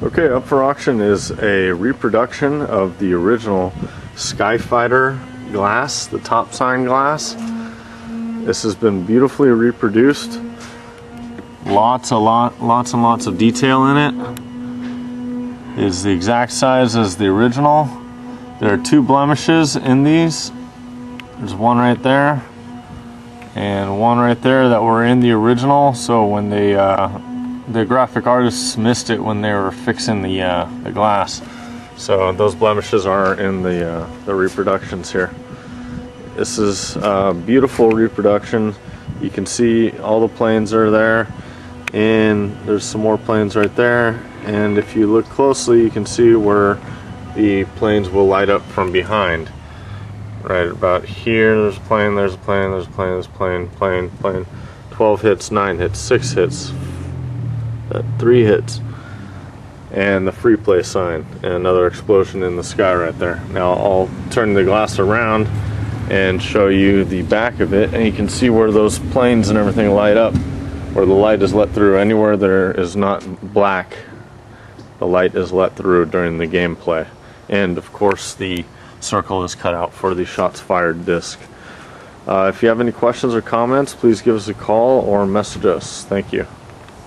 Okay, up for auction is a reproduction of the original Skyfighter glass, the top sign glass. This has been beautifully reproduced. Lots and lots of detail in it. It is the exact size as the original. There are 2 blemishes in these. There's one right there and one right there that were in the original. So when the graphic artists missed it when they were fixing the glass. So those blemishes are in the reproductions here. This is a beautiful reproduction. You can see all the planes are there, and there's some more planes right there. And if you look closely, you can see where the planes will light up from behind. Right about here, there's a plane, there's a plane, there's a plane, there's a plane, plane. 12 hits, 9 hits, 6 hits, 3 hits, and the free play sign, and another explosion in the sky right there. Now I'll turn the glass around and show you the back of it, and you can see where those planes and everything light up, where the light is let through. Anywhere there is not black, the light is let through during the gameplay. And of course the circle is cut out for the shots fired disc. If you have any questions or comments, please give us a call or message us. Thank you.